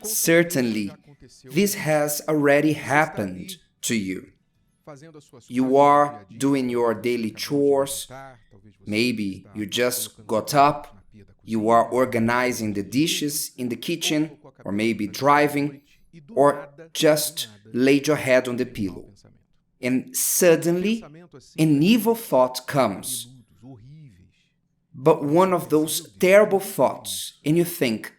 Certainly, this has already happened to you. You are doing your daily chores, maybe you just got up, you are organizing the dishes in the kitchen, or maybe driving, or just laid your head on the pillow. And suddenly, an evil thought comes. But one of those terrible thoughts, and you think,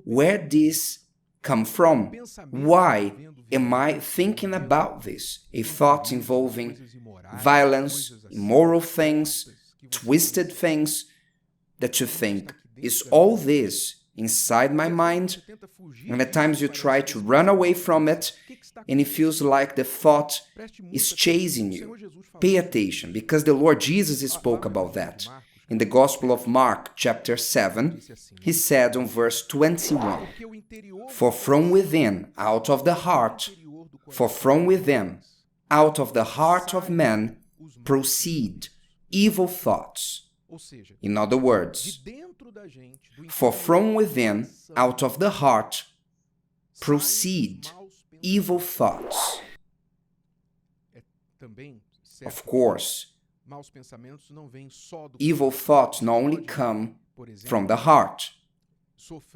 where did this come from? Why am I thinking about this? A thought involving violence, immoral things, twisted things, that you think, is all this inside my mind? And at times you try to run away from it, and it feels like the thought is chasing you. Pay attention, because the Lord Jesus spoke about that. In the Gospel of Mark, chapter 7, he said on verse 21, For from within, out of the heart of man, proceed evil thoughts. In other words, for from within, out of the heart, proceed evil thoughts. Of course, evil thoughts not only come from the heart.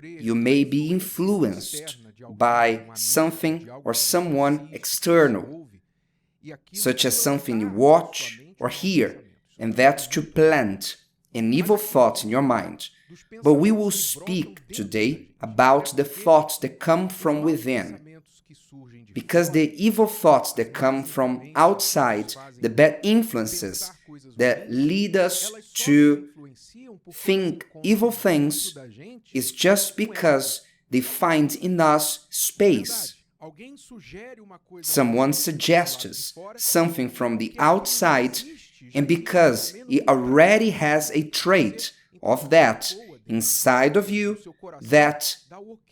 You may be influenced by something or someone external, such as something you watch or hear, and that's to plant an evil thought in your mind. But we will speak today about the thoughts that come from within. Because the evil thoughts that come from outside, the bad influences that lead us to think evil things, is just because they find in us space. Someone suggests something from the outside, and because it already has a trait of that inside of you that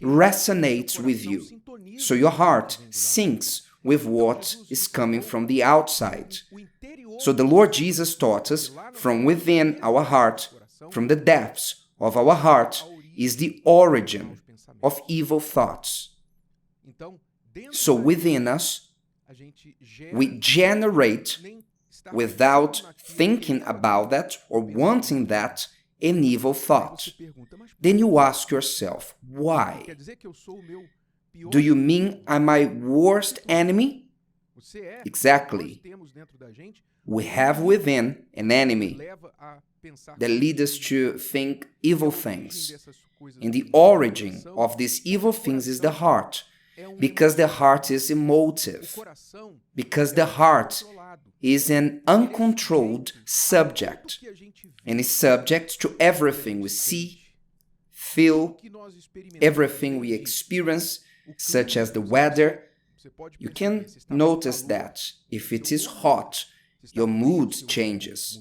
resonates with you, so your heart syncs with what is coming from the outside. So the Lord Jesus taught us, from within our heart, from the depths of our heart, is the origin of evil thoughts. So within us, we generate, without thinking about that or wanting that, an evil thought. Then you ask yourself, why? Do you mean I'm my worst enemy? Exactly. We have within an enemy that leads us to think evil things. And the origin of these evil things is the heart, because the heart is emotive, because the heart is an uncontrolled subject, and is subject to everything we see, feel, everything we experience, such as the weather. You can notice that if it is hot, your mood changes.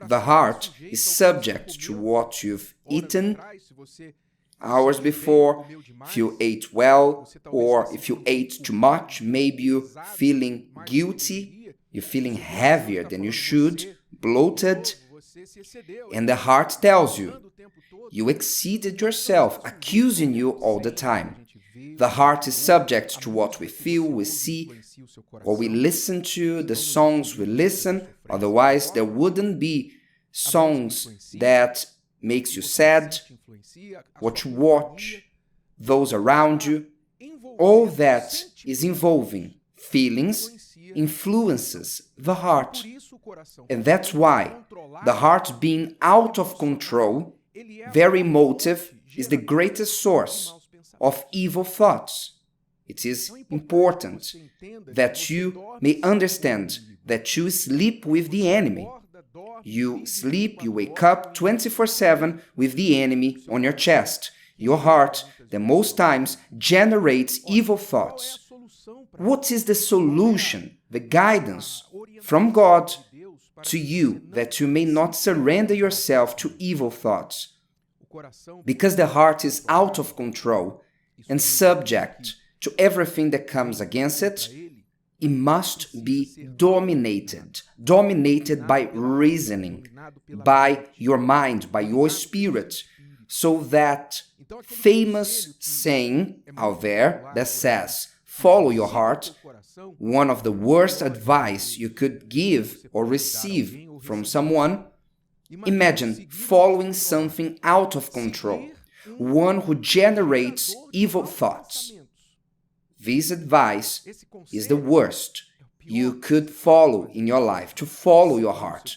The heart is subject to what you've eaten hours before, if you ate well, or if you ate too much, maybe you're feeling guilty, you're feeling heavier than you should, bloated, and the heart tells you, you exceeded yourself, accusing you all the time. The heart is subject to what we feel, we see, or we listen to, the songs we listen, otherwise there wouldn't be songs that makes you sad, what you watch, those around you. All that is involving feelings, influences the heart. And that's why the heart being out of control, very emotive, is the greatest source of evil thoughts. It is important that you may understand that you sleep with the enemy. You sleep, you wake up 24/7 with the enemy on your chest. Your heart, the most times, generates evil thoughts. What is the solution, the guidance from God to you that you may not surrender yourself to evil thoughts? Because the heart is out of control and subject to everything that comes against it, it must be dominated by reasoning, by your mind, by your spirit, So that famous saying out there that says, follow your heart, one of the worst advice you could give or receive from someone, imagine following something out of control, one who generates evil thoughts. This advice is the worst you could follow in your life, to follow your heart.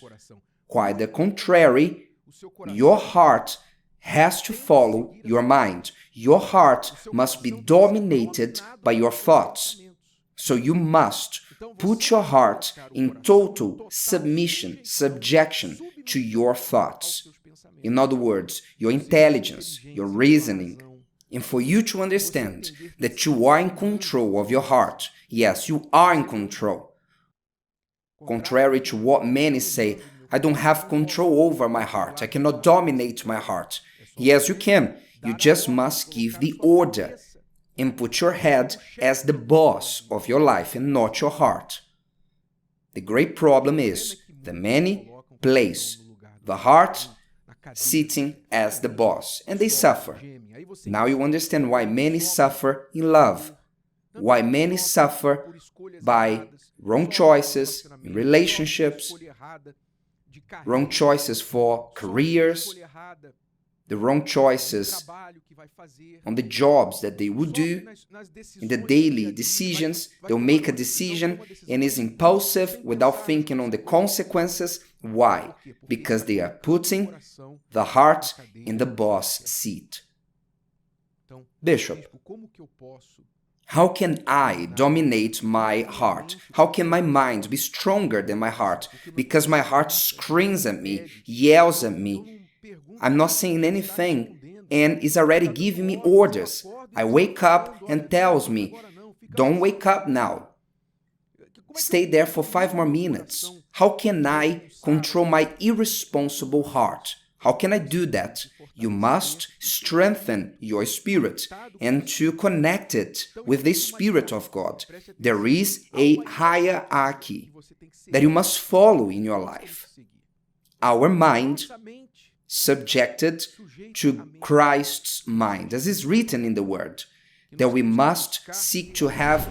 Quite the contrary, your heart has to follow your mind. Your heart must be dominated by your thoughts. So you must put your heart in total submission, subjection to your thoughts. In other words, your intelligence, your reasoning. And for you to understand that you are in control of your heart, yes, you are in control. Contrary to what many say, I don't have control over my heart, I cannot dominate my heart. Yes, you can. You just must give the order and put your head as the boss of your life and not your heart. The great problem is that many place the heart sitting as the boss, and they suffer. Now you understand why many suffer in love, why many suffer by wrong choices in relationships, wrong choices for careers, the wrong choices on the jobs that they would do, in the daily decisions. They'll make a decision and is impulsive without thinking on the consequences. Why? Because they are putting the heart in the boss seat. Bishop, how can I dominate my heart? How can my mind be stronger than my heart? Because my heart screams at me, yells at me. I'm not saying anything and is already giving me orders. I wake up and tells me, don't wake up now. Stay there for 5 more minutes. How can I control my irresponsible heart? How can I do that? You must strengthen your spirit and to connect it with the Spirit of God. There is a hierarchy that you must follow in your life. Our mind subjected to Christ's mind, as is written in the Word, that we must seek to have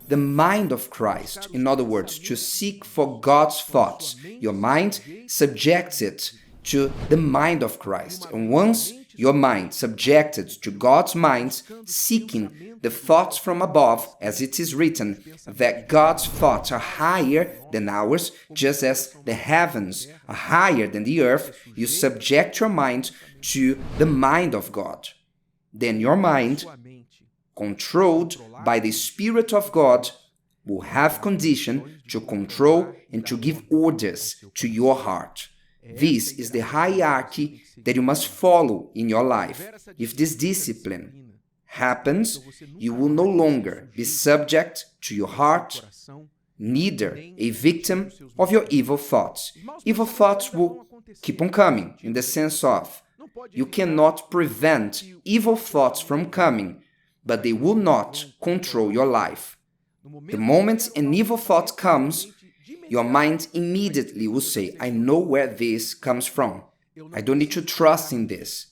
the mind of Christ. In other words, to seek for God's thoughts. Your mind subjects it to the mind of Christ. And once your mind subjected to God's mind, seeking the thoughts from above, as it is written, that God's thoughts are higher than ours, just as the heavens are higher than the earth, you subject your mind to the mind of God. Then your mind, controlled by the Spirit of God, will have condition to control and to give orders to your heart. This is the hierarchy that you must follow in your life. If this discipline happens, you will no longer be subject to your heart, neither a victim of your evil thoughts. Evil thoughts will keep on coming, in the sense of, you cannot prevent evil thoughts from coming, but they will not control your life. The moment an evil thought comes, your mind immediately will say, I know where this comes from. I don't need to trust in this.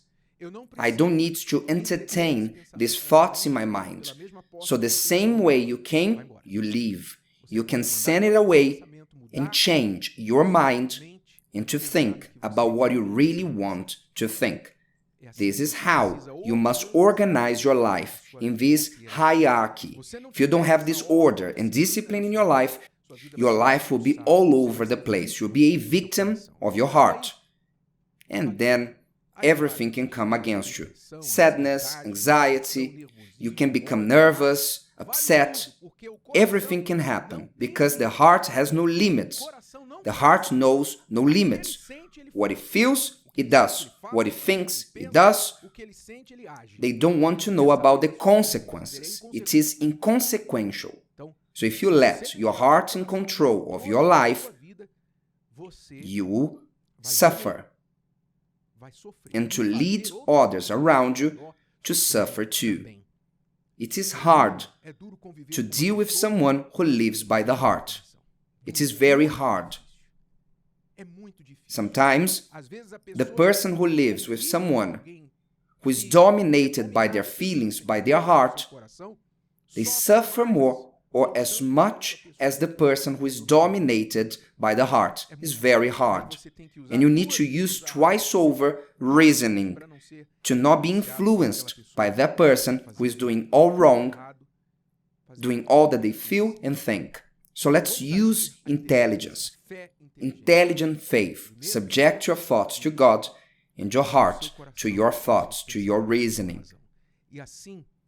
I don't need to entertain these thoughts in my mind. So the same way you came, you leave. You can send it away and change your mind and to think about what you really want to think. This is how you must organize your life in this hierarchy. If you don't have this order and discipline in your life will be all over the place. You'll be a victim of your heart. And then everything can come against you. Sadness, anxiety, you can become nervous, upset. Everything can happen because the heart has no limits. The heart knows no limits. What it feels, it does. What it thinks, it does. They don't want to know about the consequences. It is inconsequential. So if you let your heart in control of your life, you will suffer. And to lead others around you to suffer too. It is hard to deal with someone who lives by the heart. It is very hard. Sometimes, the person who lives with someone who is dominated by their feelings, by their heart, they suffer more or as much as the person who is dominated by the heart. It's very hard. And you need to use twice over reasoning to not be influenced by that person who is doing all wrong, doing all that they feel and think. So let's use intelligence, intelligent faith. Subject your thoughts to God and your heart to your thoughts, to your reasoning.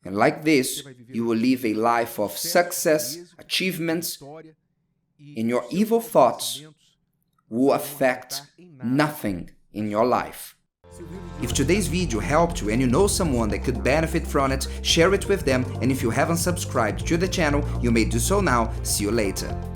And like this, you will live a life of success, achievements, and your evil thoughts will affect nothing in your life. If today's video helped you and you know someone that could benefit from it, share it with them, and if you haven't subscribed to the channel, you may do so now. See you later.